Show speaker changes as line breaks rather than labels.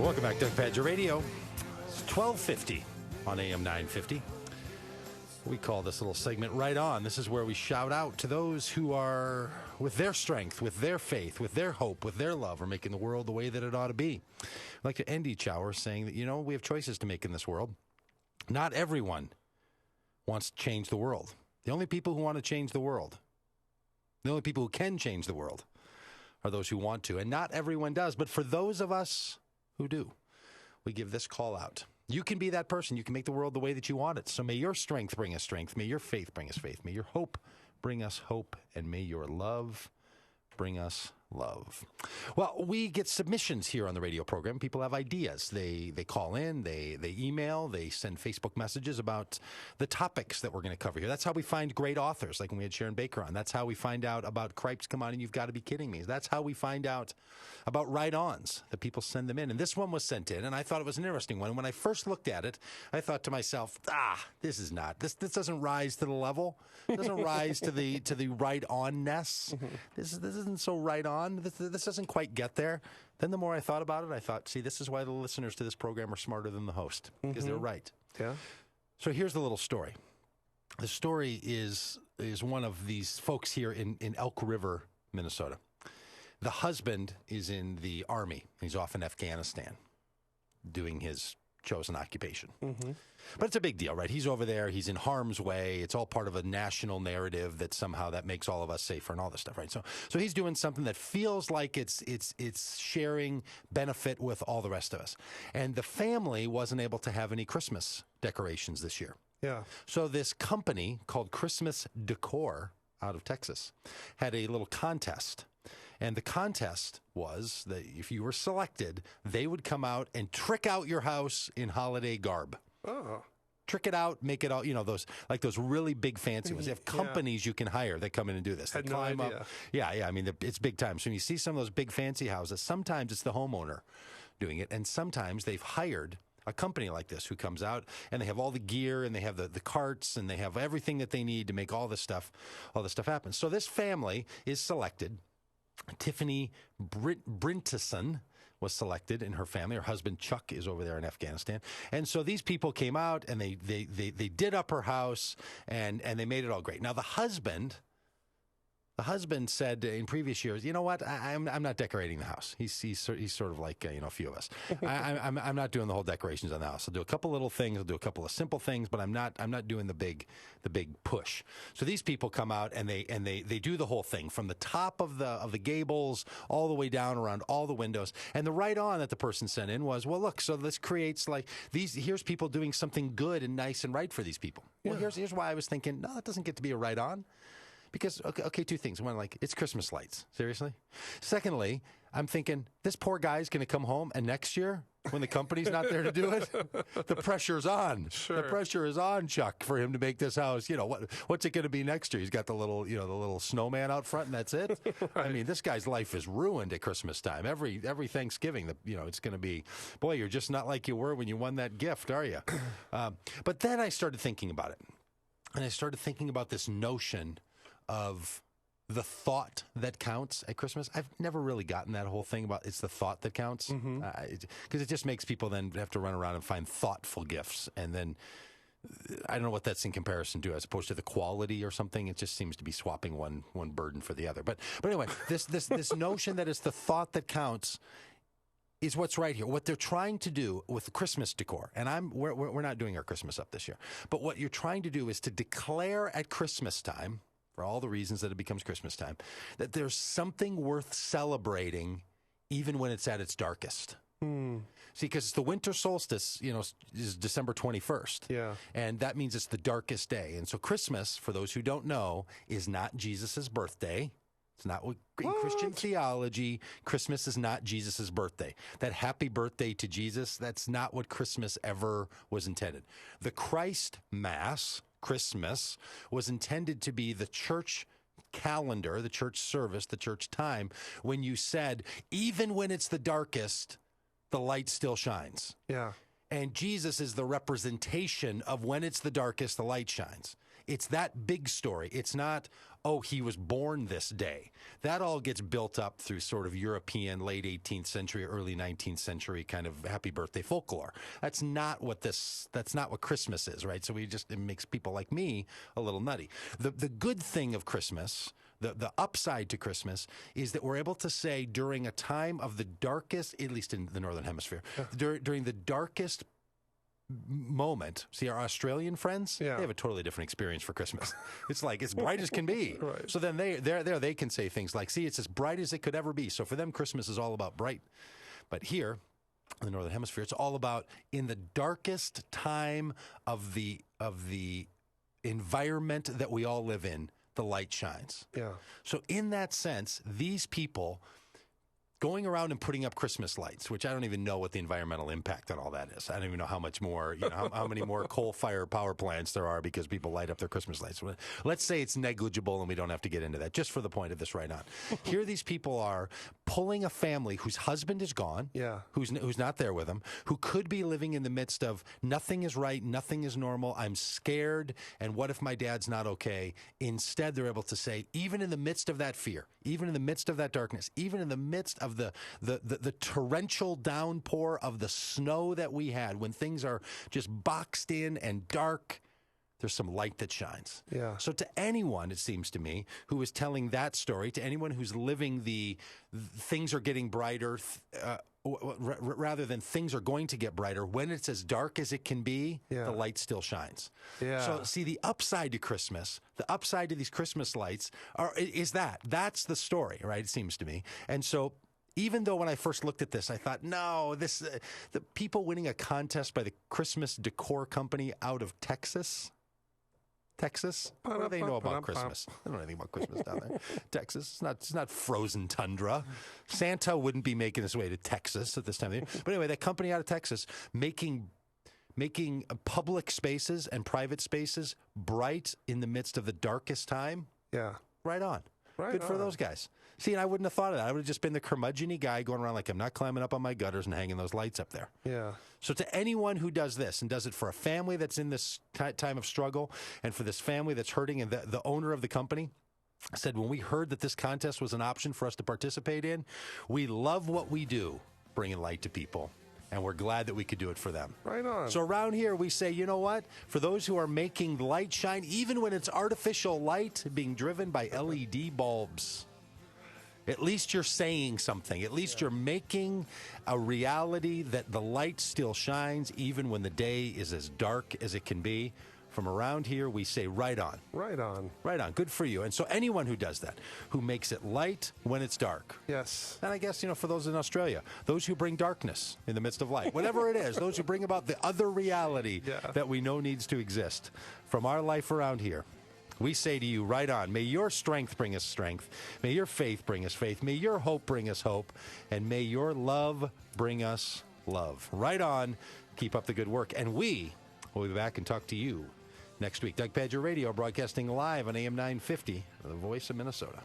Welcome back to Pagitt Radio. It's 1250 on AM 950. We call this little segment Right On. This is where we shout out to those who are, with their strength, with their faith, with their hope, with their love, are making the world the way that it ought to be. I'd like to end each hour saying that, we have choices to make in this world. Not everyone wants to change the world. The only people who want to change the world, the only people who can change the world, are those who want to. And not everyone does. But for those of us who do, we give this call out. You can be that person. You can make the world the way that you want it. So may your strength bring us strength. May your faith bring us faith. May your hope bring us hope. And may your love bring us love. Well, we get submissions here on the radio program. People have ideas. They call in, they email, they send Facebook messages about the topics that we're going to cover here. That's how we find great authors, like when we had Sharon Baker on. That's how we find out about Cripes Come On and You've Got to Be Kidding Me. That's how we find out about Right-Ons, that people send them in. And this one was sent in, and I thought it was an interesting one. And when I first looked at it, I thought to myself, this doesn't rise to the level. It doesn't rise to the right-on-ness. This isn't so right-on. This doesn't quite get there. Then the more I thought about it, I thought, see, this is why the listeners to this program are smarter than the host, because they're right.
Yeah.
So here's the little story. The story is one of these folks here in Elk River, Minnesota. The husband is in the Army. He's off in Afghanistan doing his chosen occupation. But it's a big deal, right? He's over there. He's in harm's way. It's all part of a national narrative that somehow that makes all of us safer and all this stuff, right? So he's doing something that feels like it's sharing benefit with all the rest of us. And the family wasn't able to have any Christmas decorations this year.
Yeah.
So this company called Christmas Decor out of Texas had a little contest. And the contest was that if you were selected, they would come out and trick out your house in holiday garb.
Oh.
Trick it out, make it all, those really big fancy ones. They have companies you can hire that come in and do this. They
Had no
climb
idea.
up. Yeah. I mean, it's big time. So when you see some of those big fancy houses, sometimes it's the homeowner doing it. And sometimes they've hired a company like this who comes out and they have all the gear and they have the carts and they have everything that they need to make all this stuff happen. So this family is selected. Tiffany Brinteson was selected in her family. Her husband, Chuck, is over there in Afghanistan. And so these people came out and they did up her house and they made it all great. Now, the husband said in previous years, you know what, I'm not decorating the house. He's sort of like, a few of us. I'm not doing the whole decorations on the house. I'll do a couple little things. I'll do a couple of simple things, but I'm not doing the big push. So these people come out and they do the whole thing from the top of the gables all the way down around all the windows. And the right-on that the person sent in was, well, look, so this creates here's people doing something good and nice and right for these people. Well, here's why I was thinking, no, it doesn't get to be a right-on. Because, okay, two things. One, it's Christmas lights. Seriously? Secondly, I'm thinking, this poor guy's going to come home, and next year, when the company's not there to do it, the pressure's on.
Sure.
The pressure is on, Chuck, for him to make this house. What's it going to be next year? He's got the little snowman out front, and that's it? Right. I mean, this guy's life is ruined at Christmas time. Every Thanksgiving, it's going to be, boy, you're just not like you were when you won that gift, are you? But then I started thinking about it. And I started thinking about this notion of the thought that counts at Christmas. I've never really gotten that whole thing about it's the thought that counts. Because it just makes people then have to run around and find thoughtful gifts. And then I don't know what that's in comparison to as opposed to the quality or something. It just seems to be swapping one burden for the other. But anyway, this notion that it's the thought that counts is what's right here. What they're trying to do with the Christmas decor, and we're not doing our Christmas up this year, but what you're trying to do is to declare at Christmas time, for all the reasons that it becomes Christmas time, that there's something worth celebrating even when it's at its darkest. See, because the winter solstice, is December 21st.
Yeah.
And that means it's the darkest day. And so Christmas, for those who don't know, is not Jesus' birthday. It's not what in Christian theology, Christmas is not Jesus' birthday. That happy birthday to Jesus, that's not what Christmas ever was intended. The Christ Mass, Christmas, was intended to be the church calendar, the church service, the church time, when you said, even when it's the darkest, the light still shines.
Yeah.
And Jesus is the representation of when it's the darkest, the light shines. It's that big story. It's not, oh, he was born this day. That all gets built up through sort of European late 18th century, early 19th century kind of happy birthday folklore. That's not what Christmas is, right? So it makes people like me a little nutty. The good thing of Christmas, the upside to Christmas, is that we're able to say during a time of the darkest, at least in the Northern Hemisphere, during the darkest moment. See, our Australian friends, they have a totally different experience for Christmas. It's like it's bright as can be.
Right.
So then they can say things like, see, it's as bright as it could ever be. So for them, Christmas is all about bright. But here in the Northern Hemisphere, it's all about in the darkest time of the environment that we all live in, the light shines. Yeah. So in that sense, these people going around and putting up Christmas lights, which I don't even know what the environmental impact on all that is. I don't even know how much more, how many more coal-fired power plants there are because people light up their Christmas lights. Let's say it's negligible and we don't have to get into that, just for the point of this right on. Here these people are pulling a family whose husband is gone, who's not there with them, who could be living in the midst of nothing is right, nothing is normal, I'm scared, and what if my dad's not okay? Instead, they're able to say, even in the midst of that fear, even in the midst of that darkness, even in the midst of the torrential downpour of the snow that we had, when things are just boxed in and dark, there's some light that shines. Yeah. So to anyone, it seems to me, who is telling that story, to anyone who's living the things are getting brighter, rather than things are going to get brighter, when it's as dark as it can be, the light still shines. Yeah. So see, the upside to Christmas, the upside to these Christmas lights is that's the story, right? It seems to me. And so even though when I first looked at this, I thought, no, the people winning a contest by the Christmas Decor Company out of Texas. What do they know about Christmas? They don't know anything about Christmas down there. Texas, it's not frozen tundra. Santa wouldn't be making his way to Texas at this time of year. But anyway, that company out of Texas making public spaces and private spaces bright in the midst of the darkest time. Yeah. Right on. Good for those guys. See, and I wouldn't have thought of that. I would have just been the curmudgeon-y guy going around like, I'm not climbing up on my gutters and hanging those lights up there. Yeah. So to anyone who does this and does it for a family that's in this time of struggle, and for this family that's hurting, and the owner of the company said, when we heard that this contest was an option for us to participate in, we love what we do, bringing light to people. And we're glad that we could do it for them. Right on. So around here, we say, you know what? For those who are making light shine, even when it's artificial light being driven by LED bulbs, at least you're saying something. At least you're making a reality that the light still shines, even when the day is as dark as it can be. From around here, we say, right on. Right on. Right on. Good for you. And so anyone who does that, who makes it light when it's dark. Yes. And I guess, for those in Australia, those who bring darkness in the midst of light, whatever it is, those who bring about the other reality that we know needs to exist from our life around here, we say to you, right on. May your strength bring us strength. May your faith bring us faith. May your hope bring us hope. And may your love bring us love. Right on. Keep up the good work. And we will be back and talk to you next week. Doug Pagitt Radio, broadcasting live on AM 950, the voice of Minnesota.